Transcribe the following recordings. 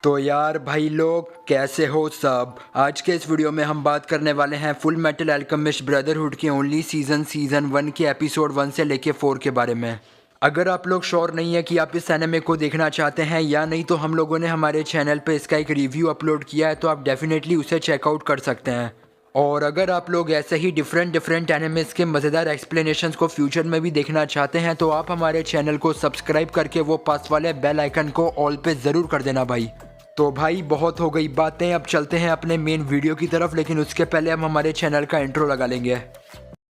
तो यार भाई लोग कैसे हो सब। आज के इस वीडियो में हम बात करने वाले हैं फुल मेटल अल्केमिस्ट ब्रदरहुड के ओनली सीज़न 1 के एपिसोड 1 से लेके 4 के बारे में। अगर आप लोग श्योर नहीं है कि आप इस एनिमे को देखना चाहते हैं या नहीं, तो हम लोगों ने हमारे चैनल पे इसका एक रिव्यू अपलोड किया है, तो आप डेफिनेटली उसे चेकआउट कर सकते हैं। और अगर आप लोग ऐसे ही डिफरेंट एनिमेस के मज़ेदार एक्सप्लेनेशंस को फ्यूचर में भी देखना चाहते हैं, तो आप हमारे चैनल को सब्सक्राइब करके वो पास वाले बेल आइकन को ऑल पे ज़रूर कर देना भाई। तो भाई बहुत हो गई बातें, अब चलते हैं अपने मेन वीडियो की तरफ, लेकिन उसके पहले हम हमारे चैनल का इंट्रो लगा लेंगे।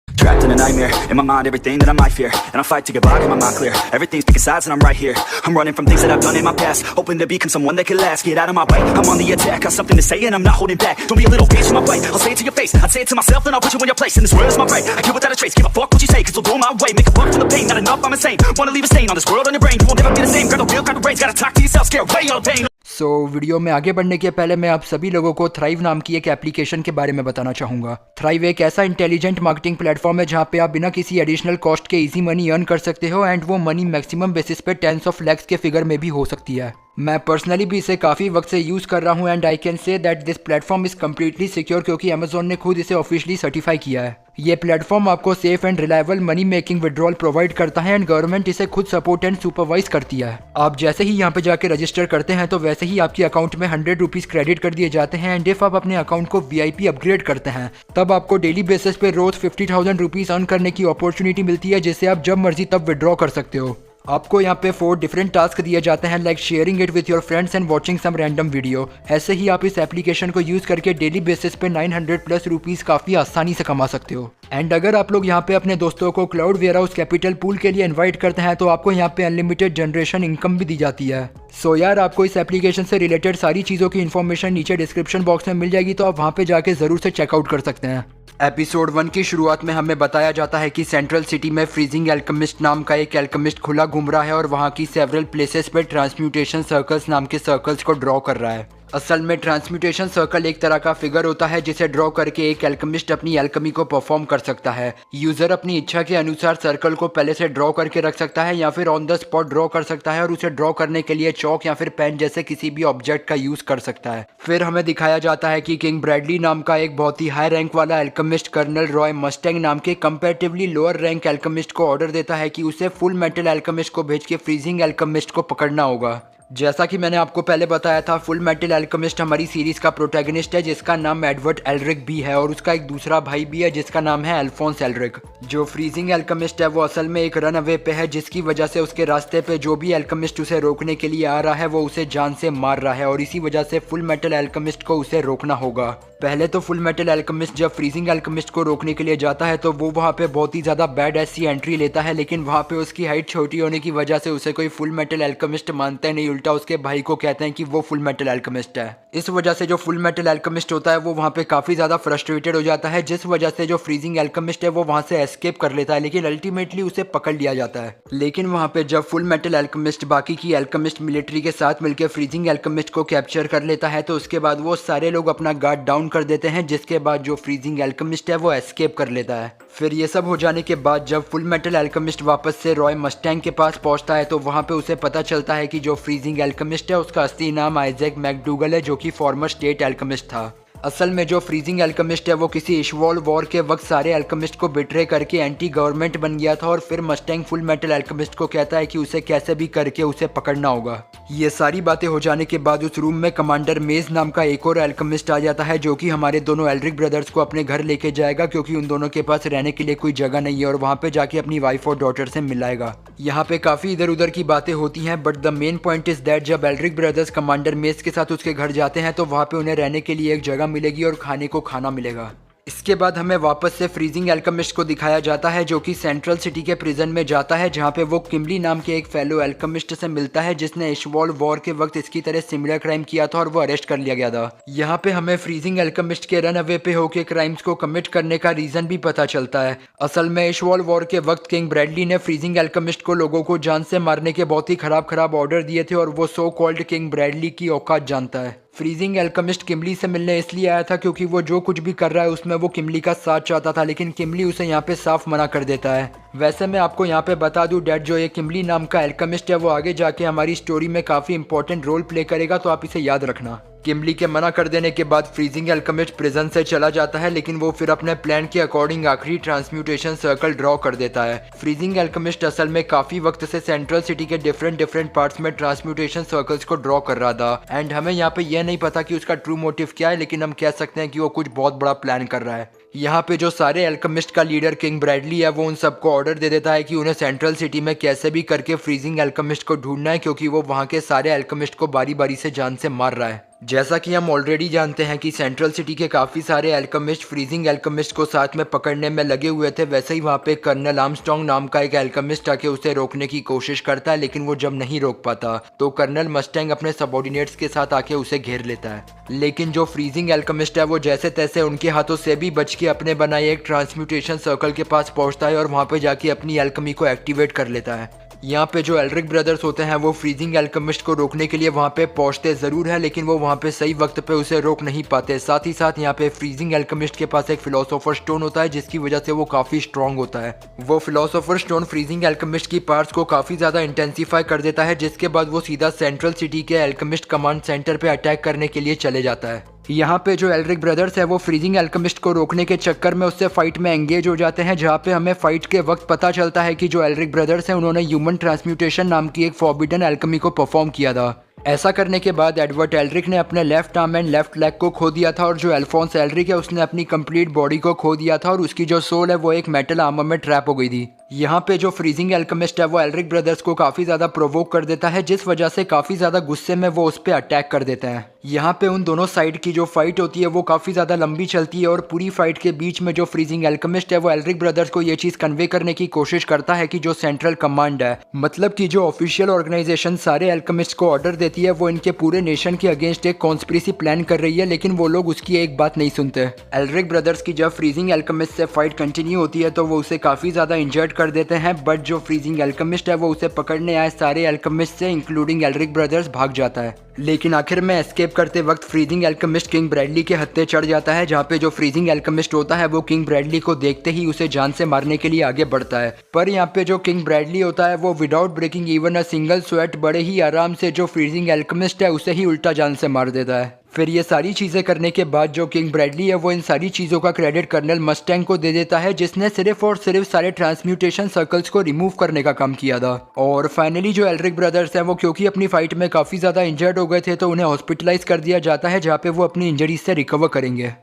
Trapped in a nightmare, in my mind everything that I might fear, and I fight to get by, get my mind clear. Everything's picking sides and I'm right here. I'm running from things that I've done in my past, hoping to become someone that can last. Get out of my way, I'm on the attack, got something to say and I'm not holding back. Don't be a little bitch in my way, I'll say it to your face. I'd say it to myself, then I'll put you in your place. And this world is my right, I kill without a trace. Give a fuck what you say, cause it'll go my way. Make a buck for the pain, not enough, I'm insane. Wanna leave a stain on this world, on your brain. You won't ever be the same, grab the wheel, grab the reins. Gotta talk to yourself, scare away all the pain. Video में आगे बढ़ने के पहले मैं आप सभी लोगों को थ्राइव नाम की एक एप्लीकेशन के बारे में बताना चाहूँगा। थ्राइव एक ऐसा इंटेलिजेंट मार्केटिंग प्लेटफॉर्म है जहाँ पे आप बिना किसी एडिशनल कॉस्ट के इजी मनी अर्न कर सकते हो, एंड वो मनी मैक्सिमम बेसिस पे टेंस ऑफ लैक्स के फिगर में भी हो सकती है। मैं पर्सनली भी इसे काफ़ी वक्त से यूज़ कर रहा हूँ, and I can say that this platform is completely secure, क्योंकि अमेजोन ने खुद इसे ऑफिशियली सर्टिफाई किया है। ये प्लेटफॉर्म आपको safe and reliable money making withdrawal provide करता है, एंड गवर्नमेंट इसे खुद सपोर्ट एंड सुपरवाइज करती है। आप जैसे ही यहाँ पे जाके रजिस्टर करते हैं, तो वैसे ही आपके अकाउंट में 100 रुपीज़ क्रेडिट कर दिए जाते हैं, एंड इफ आप अपने अकाउंट को VIP अपग्रेड करते हैं, तब आपको डेली बेसिस पे रोज 50,000 रुपीज़ अर्न करने की अपॉर्चुनिटी मिलती है, जिसे आप जब मर्जी तब विड्रॉ कर सकते हो। आपको यहाँ पे 4 डिफरेंट टास्क दिए जाते हैं, like sharing it with your friends and watching some random video. ऐसे ही आप इस एप्लीकेशन को यूज़ करके डेली बेसिस पे 900 प्लस रुपीज़ काफ़ी आसानी से कमा सकते हो। एंड अगर आप लोग यहाँ पे अपने दोस्तों को क्लाउड वेयरहाउस कैपिटल पूल के लिए इन्वाइट करते हैं, तो आपको यहाँ पे अनलिमिटेड जनरेशन इनकम भी दी जाती है। सो यार, आपको इस एप्लीकेशन से रिलेटेड सारी चीज़ों की इन्फॉर्मेशन नीचे डिस्क्रिप्शन बॉक्स में मिल जाएगी, तो आप वहाँ पे जाके ज़रूर से चेकआउट कर सकते हैं। एपिसोड 1 की शुरुआत में हमें बताया जाता है कि सेंट्रल सिटी में फ्रीजिंग अल्केमिस्ट नाम का एक अल्केमिस्ट खुला घूम रहा है और वहाँ की सेवरल प्लेसेस पे ट्रांसम्यूटेशन सर्कल्स नाम के सर्कल्स को ड्रॉ कर रहा है। असल में ट्रांसम्यूटेशन सर्कल एक तरह का फिगर होता है जिसे ड्रॉ करके एक अल्केमिस्ट अपनी अल्केमी को परफॉर्म कर सकता है। यूजर अपनी इच्छा के अनुसार सर्कल को पहले से ड्रॉ करके रख सकता है या फिर ऑन द स्पॉट ड्रॉ कर सकता है, और उसे ड्रॉ करने के लिए चौक या फिर पेन जैसे किसी भी ऑब्जेक्ट का यूज कर सकता है। फिर हमें दिखाया जाता है कि किंग ब्रैडली नाम का एक बहुत ही हाई रैंक वाला अल्केमिस्ट कर्नल रॉय मस्टैंग नाम के कंपैरेटिवली लोअर रैंक अल्केमिस्ट को ऑर्डर देता है कि उसे फुल मेटल अल्केमिस्ट को भेज के फ्रीजिंग अल्केमिस्ट को पकड़ना होगा। जैसा कि मैंने आपको पहले बताया था, फुल मेटल अल्केमिस्ट हमारी सीरीज का प्रोटैगनिस्ट है जिसका नाम एडवर्ड एल्रिक भी है, और उसका एक दूसरा भाई भी है जिसका नाम है अल्फोंस एल्रिक। जो फ्रीजिंग अल्केमिस्ट है वो असल में एक रन अवे पे है, जिसकी वजह से उसके रास्ते पे जो भी अल्केमिस्ट उसे रोकने के लिए आ रहा है वो उसे जान से मार रहा है, और इसी वजह से फुल मेटल अल्केमिस्ट को उसे रोकना होगा। पहले तो फुल मेटल अल्केमिस्ट जब फ्रीजिंग अल्केमिस्ट को रोकने के लिए जाता है, तो वो वहाँ पे बहुत ही ज़्यादा बैड ऐसी एंट्री लेता है, लेकिन वहाँ पे उसकी हाइट छोटी होने की वजह से उसे कोई फुल मेटल अल्केमिस्ट मानता नहीं, उल्टा उसके भाई को कहते हैं कि वो फुल मेटल अल्केमिस्ट है। इस वजह से जो फुल मेटल अल्केमिस्ट होता है वो वहाँ पे काफ़ी ज़्यादा फ्रस्ट्रेटेड हो जाता है, जिस वजह से जो फ्रीजिंग अल्केमिस्ट है वो वहाँ से एस्केप कर लेता है, लेकिन अल्टीमेटली उसे पकड़ लिया जाता है। लेकिन वहाँ पे जब फुल मेटल अल्केमिस्ट बाकी की अल्केमिस्ट मिलिट्री के साथ मिलकर फ्रीजिंग अल्केमिस्ट को कैप्चर कर लेता है, तो उसके बाद वो सारे लोग अपना गार्ड डाउन कर देते हैं, जिसके बाद जो फ्रीजिंग अल्केमिस्ट है वो एस्केप कर लेता है। फिर ये सब हो जाने के बाद जब फुल मेटल अल्केमिस्ट वापस से रॉय मस्टैंग के पास पहुंचता है, तो वहाँ पे उसे पता चलता है कि जो फ्रीजिंग अल्केमिस्ट है उसका असली नाम आइजैक मैकडूगल है, जो कि फॉर्मर स्टेट अल्केमिस्ट था। असल में जो फ्रीजिंग अल्केमिस्ट है वो किसी इशवॉल वॉर के वक्त सारे अल्केमिस्ट को बिट्रे करके एंटी गवर्नमेंट बन गया था, और फिर मस्टैंग फुल मेटल अल्केमिस्ट को कहता है कि उसे कैसे भी करके उसे पकड़ना होगा। ये सारी बातें हो जाने के बाद उस रूम में कमांडर मेज नाम का एक और अल्केमिस्ट आ जाता है, जो कि हमारे दोनों एल्रिक ब्रदर्स को अपने घर लेके जाएगा, क्योंकि उन दोनों के पास रहने के लिए कोई जगह नहीं है, और वहाँ पे जाके अपनी वाइफ और डॉटर से मिलाएगा। यहाँ पे काफ़ी इधर उधर की बातें होती हैं, but the main point is that जब एल्रिक ब्रदर्स कमांडर मेज के साथ उसके घर जाते हैं, तो वहाँ पे उन्हें रहने के लिए एक जगह मिलेगी और खाने को खाना मिलेगा। इसके बाद हमें वापस से फ्रीजिंग अल्केमिस्ट को दिखाया जाता है, जो कि सेंट्रल सिटी के प्रिजन में जाता है, जहाँ पे वो किमली नाम के एक फेलो अल्केमिस्ट से मिलता है जिसने इशवॉल वॉर के वक्त इसकी तरह सिमिलर क्राइम किया था और वो अरेस्ट कर लिया गया था। यहाँ पे हमें फ्रीजिंग अल्केमिस्ट के रन अवे पे होके क्राइम्स को कमिट करने का रीजन भी पता चलता है। असल में इशवॉल वॉर के वक्त किंग ब्रैडली ने फ्रीजिंग अल्केमिस्ट को लोगों को जान से मारने के बहुत ही खराब ऑर्डर दिए थे, और वो सो कॉल्ड किंग ब्रैडली की औकात जानता है। फ्रीजिंग एल्केमिस्ट किमली से मिलने इसलिए आया था क्योंकि वो जो कुछ भी कर रहा है उसमें वो किमली का साथ चाहता था, लेकिन किमली उसे यहाँ पे साफ मना कर देता है। वैसे मैं आपको यहाँ पे बता दूं डैड, जो ये किमली नाम का एल्केमिस्ट है वो आगे जाके हमारी स्टोरी में काफ़ी इंपॉर्टेंट रोल प्ले करेगा, तो आप इसे याद रखना। किमली के मना कर देने के बाद फ्रीजिंग एल्केमिस्ट प्रिजन से चला जाता है, लेकिन वो फिर अपने प्लान के अकॉर्डिंग आखिरी ट्रांसम्यूटेशन सर्कल ड्रॉ कर देता है। फ्रीजिंग एल्केमिस्ट असल में काफी वक्त से सेंट्रल सिटी के डिफरेंट पार्ट्स में ट्रांसम्यूटेशन सर्कल्स को ड्रॉ कर रहा था, एंड हमें यहाँ पे यह नहीं पता कि उसका ट्रू मोटिव क्या है, लेकिन हम कह सकते हैं कि वो कुछ बहुत बड़ा प्लान कर रहा है। यहाँ पे जो सारे एल्केमिस्ट का लीडर किंग ब्रैडली है वो उन सबको ऑर्डर दे देता है कि उन्हें सेंट्रल सिटी में कैसे भी करके फ्रीजिंग एल्केमिस्ट को ढूंढना है, क्योंकि वो वहाँ के सारे एल्केमिस्ट को बारी बारी से जान से मार रहा है। जैसा कि हम ऑलरेडी जानते हैं कि सेंट्रल सिटी के काफ़ी सारे एल्केमिस्ट फ्रीजिंग एल्केमिस्ट को साथ में पकड़ने में लगे हुए थे, वैसे ही वहाँ पे कर्नल आर्मस्ट्रॉन्ग नाम का एक एल्केमिस्ट आके उसे रोकने की कोशिश करता है, लेकिन वो जब नहीं रोक पाता तो कर्नल मस्टैंग अपने सबऑर्डिनेट्स के साथ आके उसे घेर लेता है। लेकिन जो फ्रीजिंग एल्केमिस्ट है वो जैसे तैसे उनके हाथों से भी बच के अपने बनाए एक ट्रांसम्यूटेशन सर्कल के पास पहुंचता है और वहाँ पे जाके अपनी एल्केमी को एक्टिवेट कर लेता है। यहाँ पे जो एल्रिक ब्रदर्स होते हैं वो फ्रीजिंग एल्केमिस्ट को रोकने के लिए वहाँ पे पहुँचते ज़रूर है, लेकिन वो वहाँ पे सही वक्त पे उसे रोक नहीं पाते। साथ ही साथ यहाँ पे फ्रीजिंग एल्केमिस्ट के पास एक फिलोसोफर स्टोन होता है, जिसकी वजह से वो काफ़ी स्ट्रॉन्ग होता है। वो फिलोसोफर स्टोन फ्रीजिंग एल्केमिस्ट की पार्ट्स को काफ़ी ज़्यादा इंटेंसीफाई कर देता है, जिसके बाद वो सीधा सेंट्रल सिटी के एल्केमिस्ट कमांड सेंटर पे अटैक करने के लिए चले जाता है। यहाँ पे जो एल्रिक ब्रदर्स है वो फ्रीजिंग एल्केमिस्ट को रोकने के चक्कर में उससे फाइट में एंगेज हो जाते हैं, जहाँ पे हमें फाइट के वक्त पता चलता है कि जो एल्रिक ब्रदर्स हैं उन्होंने ह्यूमन ट्रांसम्यूटेशन नाम की एक फॉरबिडन एल्केमी को परफॉर्म किया था। ऐसा करने के बाद एडवर्ड एल्रिक ने अपने left arm and left leg को खो दिया था, और जो अल्फोंस एल्रिक है उसने अपनी कंप्लीट बॉडी को खो दिया था, और उसकी जो सोल है वो एक मेटल आर्मर में ट्रैप हो गई थी। यहाँ पे जो फ्रीजिंग एल्केमिस्ट है वो एल्रिक ब्रदर्स को काफ़ी ज़्यादा प्रोवोक कर देता है, जिस वजह से काफ़ी ज़्यादा गुस्से में वो उस पर अटैक कर देते हैं। यहाँ पे उन दोनों साइड की जो फाइट होती है वो काफ़ी ज़्यादा लंबी चलती है, और पूरी फाइट के बीच में जो फ्रीजिंग एल्केमिस्ट है वो एल्रिक ब्रदर्स को ये चीज़ कन्वे करने की कोशिश करता है कि जो सेंट्रल कमांड है, मतलब कि जो ऑफिशियल ऑर्गेनाइजेशन सारे एल्केमिस्ट को ऑर्डर देती है, वो इनके पूरे नेशन के अगेंस्ट एक कॉन्स्पिरेसी प्लान कर रही है, लेकिन वो लोग उसकी एक बात नहीं सुनते। एल्रिक ब्रदर्स की जब फ्रीजिंग एल्केमिस्ट से फाइट कंटिन्यू होती है तो वो उसे काफ़ी ज़्यादा इंजर्ड कर देते हैं, बट जो फ्रीजिंग एल्केमिस्ट है वो उसे पकड़ने आए सारे एल्केमिस्ट से इंक्लूडिंग एल्रिक ब्रदर्स भाग जाता है। लेकिन आखिर में एस्केप करते वक्त फ्रीजिंग एल्केमिस्ट किंग ब्रैडली के हत्थे चढ़ जाता है, जहाँ पे जो फ्रीजिंग एल्केमिस्ट होता है वो किंग ब्रैडली को देखते ही उसे जान से मारने के लिए आगे बढ़ता है। पर यहाँ पे जो किंग ब्रैडली होता है वो without breaking even a single sweat बड़े ही आराम से जो फ्रीजिंग एल्केमिस्ट है उसे ही उल्टा जान से मार देता है। फिर ये सारी चीज़ें करने के बाद जो किंग ब्रैडली है वो इन सारी चीज़ों का क्रेडिट कर्नल मस्टैंग को दे देता है, जिसने सिर्फ और सिर्फ सारे ट्रांसम्यूटेशन सर्कल्स को रिमूव करने का काम किया था। और फाइनली जो एल्रिक ब्रदर्स हैं वो क्योंकि अपनी फाइट में काफ़ी ज़्यादा इंजर्ड हो गए थे तो उन्हें हॉस्पिटलाइज कर दिया जाता है, जहाँ पे वो अपनी इंजरी से रिकवर करेंगे।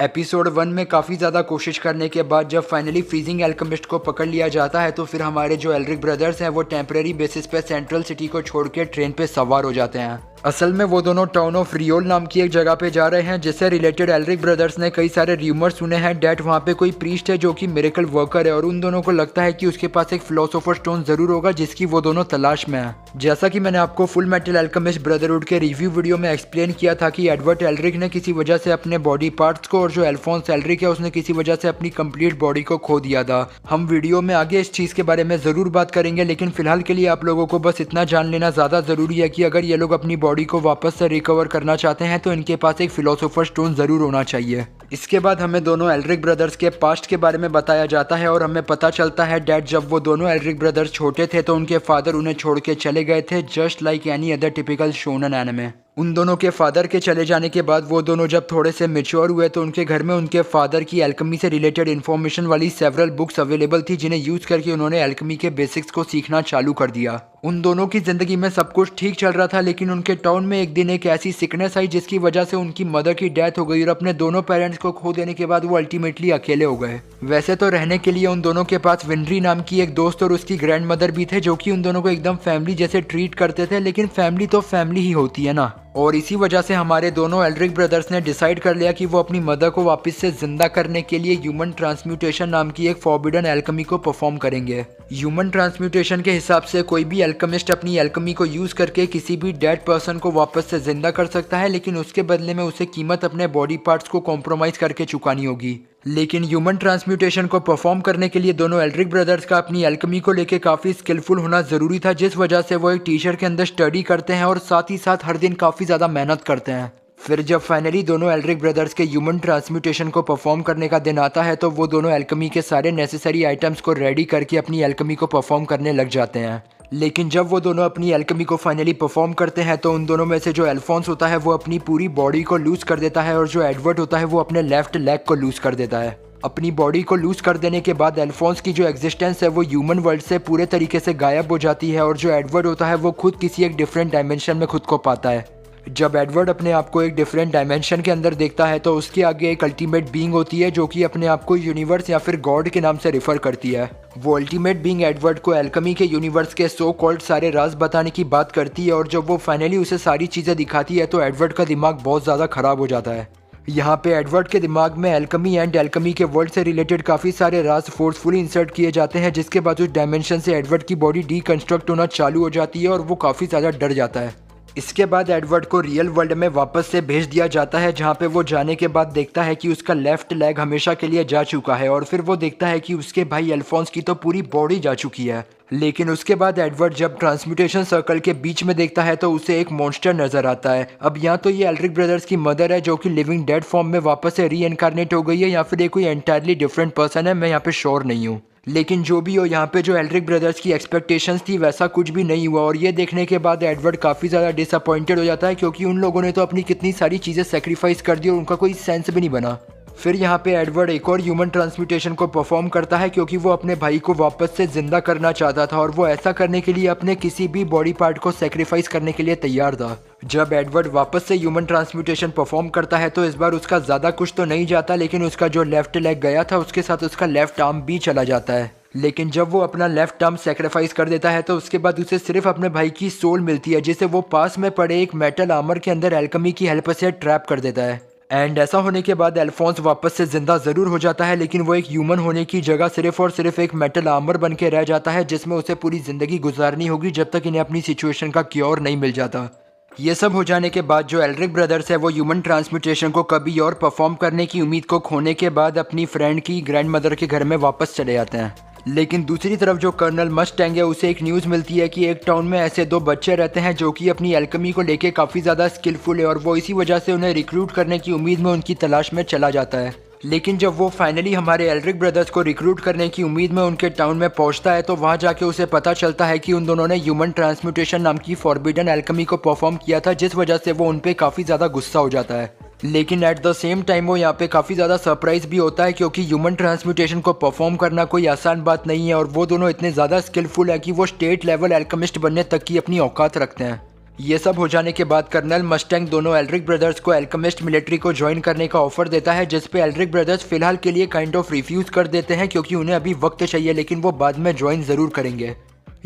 एपिसोड 1 में काफ़ी ज़्यादा कोशिश करने के बाद जब फाइनली फ्रीजिंग एल्केमिस्ट को पकड़ लिया जाता है तो फिर हमारे जो एल्रिक ब्रदर्स हैं वो टेम्परेरी बेसिस पे सेंट्रल सिटी को छोड़ के ट्रेन पे सवार हो जाते हैं। असल में वो दोनों टाउन ऑफ रियोल नाम की एक जगह पे जा रहे हैं, जिससे रिलेटेड एल्रिक ब्रदर्स ने कई सारे र्यूमर्स सुने हैं डैट वहाँ पे कोई प्रीस्ट है जो कि मिरेकल वर्कर है, और उन दोनों को लगता है कि उसके पास एक फिलोसोफर स्टोन जरूर होगा जिसकी वो दोनों तलाश में है। जैसा कि मैंने आपको फुल मेटल एल्केमिस्ट ब्रदरहुड के रिव्यू वीडियो में एक्सप्लेन किया था कि एडवर्ड एल्रिक ने किसी वजह से अपने बॉडी पार्ट्स को, और जो अल्फोंस एल्रिक है उसने किसी वजह से अपनी कंप्लीट बॉडी को खो दिया था। हम वीडियो में आगे इस चीज़ के बारे में ज़रूर बात करेंगे, लेकिन फिलहाल के लिए आप लोगों को बस इतना जान लेना ज़्यादा ज़रूरी है कि अगर ये लोग अपनी बॉडी को वापस से रिकवर करना चाहते हैं तो इनके पास एक फिलोसोफर स्टोन ज़रूर होना चाहिए। इसके बाद हमें दोनों एल्रिक ब्रदर्स के पास्ट के बारे में बताया जाता है, और हमें पता चलता है डैड जब वो दोनों एल्रिक ब्रदर्स छोटे थे तो उनके फादर उन्हें छोड़ के चले गए थे, just like any other typical shonen anime. उन दोनों के फादर के चले जाने के बाद वो दोनों जब थोड़े से मेच्योर हुए तो उनके घर में उनके फादर की एल्केमी से रिलेटेड इन्फॉर्मेशन वाली सेवरल बुक्स अवेलेबल थी, जिन्हें यूज करके उन्होंने एल्केमी के बेसिक्स को सीखना चालू कर दिया। उन दोनों की जिंदगी में सब कुछ ठीक चल रहा था, लेकिन उनके टाउन में एक दिन एक ऐसी सिकनेस आई जिसकी वजह से उनकी मदर की डेथ हो गई, और अपने दोनों पेरेंट्स को खो देने के बाद वो अल्टीमेटली अकेले हो गए। वैसे तो रहने के लिए उन दोनों के पास विनरी नाम की एक दोस्त और उसकी ग्रैंड मदर भी थे, जो कि उन दोनों को एकदम फैमिली जैसे ट्रीट करते थे, लेकिन फैमिली तो फैमिली ही होती है ना। और इसी वजह से हमारे दोनों एल्रिक ब्रदर्स ने डिसाइड कर लिया कि वो अपनी मदर को वापस से जिंदा करने के लिए ह्यूमन ट्रांसम्यूटेशन नाम की एक फॉरबिडन एल्केमी को परफॉर्म करेंगे। ह्यूमन ट्रांसम्यूटेशन के हिसाब से कोई भी एल्केमिस्ट अपनी एल्केमी को यूज करके किसी भी डेड पर्सन को वापस से जिंदा कर सकता है, लेकिन उसके बदले में उसे कीमत अपने बॉडी पार्ट्स को कॉम्प्रोमाइज करके चुकानी होगी। लेकिन ह्यूमन ट्रांसम्यूटेशन को परफॉर्म करने के लिए दोनों एल्रिक ब्रदर्स का अपनी एल्केमी को लेकर काफ़ी स्किलफुल होना ज़रूरी था, जिस वजह से वो एक टीचर के अंदर स्टडी करते हैं और साथ ही साथ हर दिन काफ़ी ज़्यादा मेहनत करते हैं। फिर जब फाइनली दोनों एल्ड्रिक ब्रदर्स के ह्यूमन ट्रांसम्यूटेशन को परफॉर्म करने का दिन आता है तो वो दोनों एल्केमी के सारे नेसेसरी आइटम्स को रेडी करके अपनी एल्केमी को परफॉर्म करने लग जाते हैं। लेकिन जब वो दोनों अपनी एल्केमी को फाइनली परफॉर्म करते हैं तो उन दोनों में से जो अल्फोंस होता है वो अपनी पूरी बॉडी को लूज कर देता है और जो एडवर्ड होता है वो अपने लेफ्ट लेग को लूज कर देता है। अपनी बॉडी को लूज कर देने के बाद अल्फोंस की जो एग्जिस्टेंस है वो ह्यूमन वर्ल्ड से पूरे तरीके से गायब हो जाती है और जो एडवर्ड होता है वो खुद किसी एक डिफरेंट डायमेंशन में खुद को पाता है। जब एडवर्ड अपने आप को एक डिफरेंट डायमेंशन के अंदर देखता है तो उसके आगे एक अल्टीमेट बीइंग होती है जो कि अपने आप को यूनिवर्स या फिर गॉड के नाम से रिफर करती है। वो अल्टीमेट बीइंग एडवर्ड को एल्केमी के यूनिवर्स के सो कॉल्ड सारे राज बताने की बात करती है और जब वो फाइनली उसे सारी चीज़ें दिखाती है तो एडवर्ड का दिमाग बहुत ज़्यादा ख़राब हो जाता है। यहाँ पे एडवर्ड के दिमाग में एल्केमी एंड एल्केमी के वर्ल्ड से रिलेटेड काफ़ी सारे राज फोर्सफुली इंसर्ट किए जाते हैं जिसके बाद उस डायमेंशन से एडवर्ड की बॉडी डीकंस्ट्रक्ट होना चालू हो जाती है और वो काफ़ी ज़्यादा डर जाता है। इसके बाद एडवर्ड को रियल वर्ल्ड में वापस से भेज दिया जाता है जहाँ पे वो जाने के बाद देखता है कि उसका लेफ्ट लेग हमेशा के लिए जा चुका है और फिर वो देखता है कि उसके भाई अल्फोंस की तो पूरी बॉडी जा चुकी है। लेकिन उसके बाद एडवर्ड जब ट्रांसम्यूटेशन सर्कल के बीच में देखता है तो उसे एक मॉन्स्टर नजर आता है। अब यहाँ तो ये एल्ड्रिक ब्रदर्स की मदर है जो कि लिविंग डेड फॉर्म में वापस से रीइनकार्नेट हो गई है या फिर ये कोई एंटायरली डिफरेंट पर्सन है, मैं यहाँ पे श्योर नहीं हूँ। लेकिन जो भी हो यहाँ पे जो एल्ड्रिक ब्रदर्स की एक्सपेक्टेशंस थी वैसा कुछ भी नहीं हुआ और ये देखने के बाद एडवर्ड काफ़ी ज़्यादा डिसअपॉइंटेड हो जाता है क्योंकि उन लोगों ने तो अपनी कितनी सारी चीज़ें सेक्रीफाइस कर दी और उनका कोई सेंस भी नहीं बना। फिर यहाँ पे एडवर्ड एक और ह्यूमन ट्रांसम्यूटेशन को परफॉर्म करता है क्योंकि वो अपने भाई को वापस से जिंदा करना चाहता था और वो ऐसा करने के लिए अपने किसी भी बॉडी पार्ट को सेक्रीफाइस करने के लिए तैयार था। जब एडवर्ड वापस से ह्यूमन ट्रांसम्यूटेशन परफॉर्म करता है तो इस बार उसका ज़्यादा कुछ तो नहीं जाता लेकिन उसका जो लेफ्ट लेग गया था उसके साथ उसका लेफ्ट आर्म भी चला जाता है। लेकिन जब वो अपना लेफ्ट आर्म सेक्रीफाइस कर देता है तो उसके बाद उसे सिर्फ अपने भाई की सोल मिलती है जिसे वो पास में पड़े एक मेटल आर्मर के अंदर एल्केमी की हेल्प से ट्रैप कर देता है। एंड ऐसा होने के बाद अल्फोंस वापस से जिंदा ज़रूर हो जाता है लेकिन वो एक ह्यूमन होने की जगह सिर्फ और सिर्फ एक मेटल आर्मर बन के रह जाता है जिसमें उसे पूरी ज़िंदगी गुजारनी होगी जब तक इन्हें अपनी सिचुएशन का क्योर नहीं मिल जाता। ये सब हो जाने के बाद जो एल्ड्रिक ब्रदर्स है वो ह्यूमन ट्रांसम्यूटेशन को कभी और परफॉर्म करने की उम्मीद को खोने के बाद अपनी फ्रेंड की ग्रैंड मदर के घर में वापस चले जाते हैं। लेकिन दूसरी तरफ जो कर्नल मस्टैंग है उसे एक न्यूज़ मिलती है कि एक टाउन में ऐसे दो बच्चे रहते हैं जो कि अपनी एल्केमी को लेके काफ़ी ज़्यादा स्किलफुल है और वो इसी वजह से उन्हें रिक्रूट करने की उम्मीद में उनकी तलाश में चला जाता है। लेकिन जब वो फाइनली हमारे एल्ड्रिक ब्रदर्स को रिक्रूट करने की उम्मीद में उनके टाउन में पहुंचता है तो वहां जाके उसे पता चलता है कि उन दोनों ने ह्यूमन ट्रांसम्यूटेशन नाम की फॉरबिडन एल्केमी को परफॉर्म किया था जिस वजह से वो उन पे काफ़ी ज़्यादा गुस्सा हो जाता है। लेकिन एट द सेम टाइम वो यहाँ पे काफ़ी ज़्यादा सरप्राइज भी होता है क्योंकि ह्यूमन ट्रांसम्यूटेशन को परफॉर्म करना कोई आसान बात नहीं है और वो दोनों इतने ज़्यादा स्किलफुल है कि वो स्टेट लेवल एल्केमिस्ट बनने तक की अपनी औकात रखते हैं। ये सब हो जाने के बाद कर्नल मस्टैंग दोनों एल्ड्रिक ब्रदर्स को एल्केमिस्ट मिलिट्री को ज्वाइन करने का ऑफर देता है जिस पे एल्ड्रिक ब्रदर्स फिलहाल के लिए काइंड ऑफ रिफ्यूज़ कर देते हैं क्योंकि उन्हें अभी वक्त चाहिए लेकिन वो बाद में ज्वाइन ज़रूर करेंगे।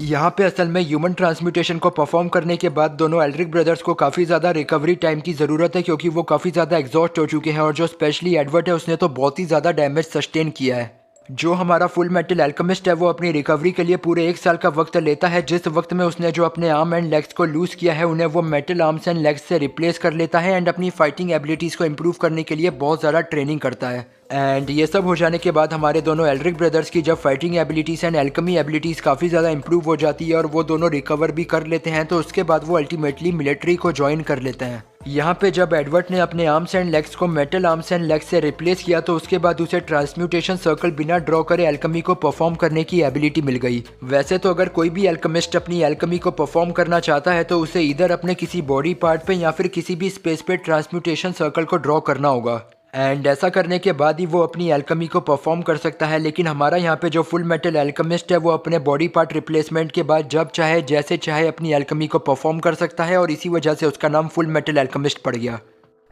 यहाँ पे असल में ह्यूमन ट्रांसम्यूटेशन को परफॉर्म करने के बाद दोनों एल्ड्रिक ब्रदर्स को काफ़ी ज़्यादा रिकवरी टाइम की ज़रूरत है क्योंकि वो काफ़ी ज़्यादा एग्जॉस्ट हो चुके हैं और जो स्पेशली एडवर्ड है उसने तो बहुत ही ज़्यादा डैमेज सस्टेन किया है। जो हमारा फुल मेटल एल्केमिस्ट है वो अपनी रिकवरी के लिए पूरे 1 साल का वक्त लेता है जिस वक्त में उसने जो अपने आर्म एंड लेग्स को लूज किया है उन्हें वो मेटल आर्म्स एंड लेग्स से रिप्लेस कर लेता है एंड अपनी फाइटिंग एबिलिटीज़ को इम्प्रूव करने के लिए बहुत ज़्यादा ट्रेनिंग करता है। एंड ये सब हो जाने के बाद हमारे दोनों एल्ड्रिक ब्रदर्स की जब fighting abilities and alchemy abilities काफ़ी ज़्यादा इंप्रूव हो जाती है और वो दोनों रिकवर भी कर लेते हैं तो उसके बाद वो अल्टीमेटली मिलिट्री को ज्वाइन कर लेते हैं। यहाँ पे जब एडवर्ड ने अपने आर्म्स एंड लेग्स को मेटल आर्म्स एंड लेग्स से रिप्लेस किया तो उसके बाद उसे ट्रांसम्यूटेशन सर्कल बिना ड्रॉ करे एल्केमी को परफॉर्म करने की एबिलिटी मिल गई। वैसे तो अगर कोई भी एल्केमिस्ट अपनी एल्केमी को परफॉर्म करना चाहता है तो उसे इधर अपने किसी बॉडी पार्ट पे या फिर किसी भी स्पेस पे ट्रांसम्यूटेशन सर्कल को ड्रॉ करना होगा एंड ऐसा करने के बाद ही वो अपनी एल्केमी को परफॉर्म कर सकता है। लेकिन हमारा यहाँ पे जो फुल मेटल एल्केमिस्ट है वो अपने बॉडी पार्ट रिप्लेसमेंट के बाद जब चाहे जैसे चाहे अपनी एल्केमी को परफॉर्म कर सकता है और इसी वजह से उसका नाम फुल मेटल एल्केमिस्ट पड़ गया।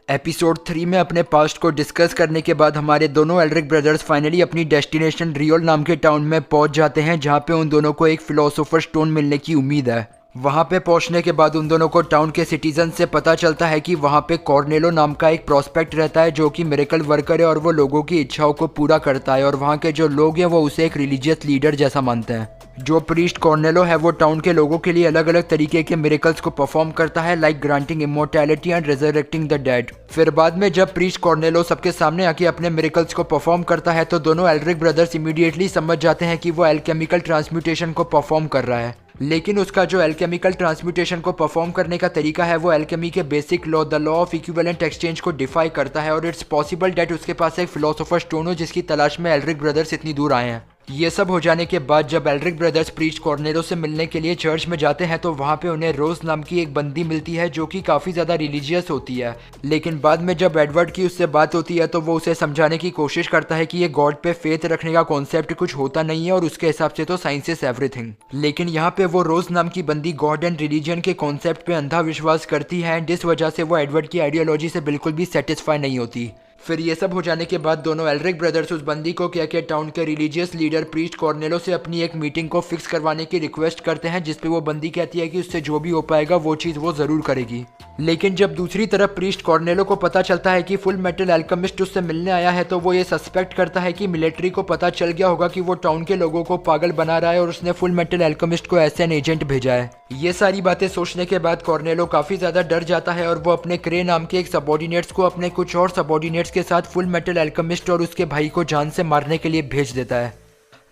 एपिसोड 3 में अपने पास्ट को डिस्कस करने के बाद हमारे दोनों एल्ड्रिक ब्रदर्स फाइनली अपनी डेस्टिनेशन रियोल नाम के टाउन में पहुंच जाते हैं जहाँ पे उन दोनों को एक फिलोसोफर स्टोन मिलने की उम्मीद है। वहाँ पे पहुँचने के बाद उन दोनों को टाउन के सिटीजन से पता चलता है कि वहाँ पे कॉर्नेलो नाम का एक प्रोस्पेक्ट रहता है जो कि मिरेकल वर्कर है और वो लोगों की इच्छाओं को पूरा करता है और वहाँ के जो लोग हैं वो उसे एक रिलीजियस लीडर जैसा मानते हैं। जो प्रीस्ट कॉर्नेलो है वो टाउन के लोगों के लिए अलग अलग तरीके के मिरेकल्स को परफॉर्म करता है like granting immortality and resurrecting the dead. फिर बाद में जब प्रीस्ट कॉर्नेलो सबके सामने आके अपने मिरेकल्स को परफॉर्म करता है तो दोनों एल्ड्रिक ब्रदर्स इमीडिएटली समझ जाते हैं कि वो एल्केमिकल ट्रांसम्यूटेशन को परफॉर्म कर रहा है। लेकिन उसका जो एल्केमिकल ट्रांसम्यूटेशन को परफॉर्म करने का तरीका है वो एल्केमी के basic law the law of equivalent exchange को डिफाई करता है और इट्स पॉसिबल डेट उसके पास एक फिलोसोफर स्टोन हो जिसकी तलाश में एल्रिक ब्रदर्स इतनी दूर आए हैं। ये सब हो जाने के बाद जब एल्रिक ब्रदर्स प्रीस्ट कॉर्नेलो से मिलने के लिए चर्च में जाते हैं तो वहाँ पे उन्हें रोज नाम की एक बंदी मिलती है जो कि काफ़ी ज़्यादा रिलीजियस होती है। लेकिन बाद में जब एडवर्ड की उससे बात होती है तो वो उसे समझाने की कोशिश करता है कि ये गॉड पे फेथ रखने का कॉन्सेप्ट कुछ होता नहीं है और उसके हिसाब से तो साइंस इज एवरीथिंग। लेकिन यहाँ पे वो रोज नाम की बंदी गॉड एंड रिलीजन के कॉन्सेप्ट पे अंधा विश्वास करती है एंड इस वजह से वो एडवर्ड की आइडियोलॉजी से बिल्कुल भी सेटिस्फाई नहीं होती। फिर ये सब हो जाने के बाद दोनों एल्रिक ब्रदर्स उस बंदी को कह के टाउन के रिलीजियस लीडर प्रीस्ट कॉर्नेलो से अपनी एक मीटिंग को फिक्स करवाने की रिक्वेस्ट करते हैं जिसपे वो बंदी कहती है कि उससे जो भी हो पाएगा वो चीज़ वो ज़रूर करेगी। लेकिन जब दूसरी तरफ प्रीस्ट कॉर्नेलो को पता चलता है कि फुल मेटल एल्केमिस्ट उससे मिलने आया है तो वो ये सस्पेक्ट करता है कि मिलिट्री को पता चल गया होगा कि वो टाउन के लोगों को पागल बना रहा है और उसने फुल मेटल एल्केमिस्ट को एज एन एजेंट भेजा है। ये सारी बातें सोचने के बाद कॉर्नेलो काफ़ी ज़्यादा डर जाता है और वो अपने क्रे नाम के एक सबॉर्डिनेट्स को अपने कुछ और सबॉर्डिनेट्स के साथ फुल मेटल एल्केमिस्ट और उसके भाई को जान से मारने के लिए भेज देता है।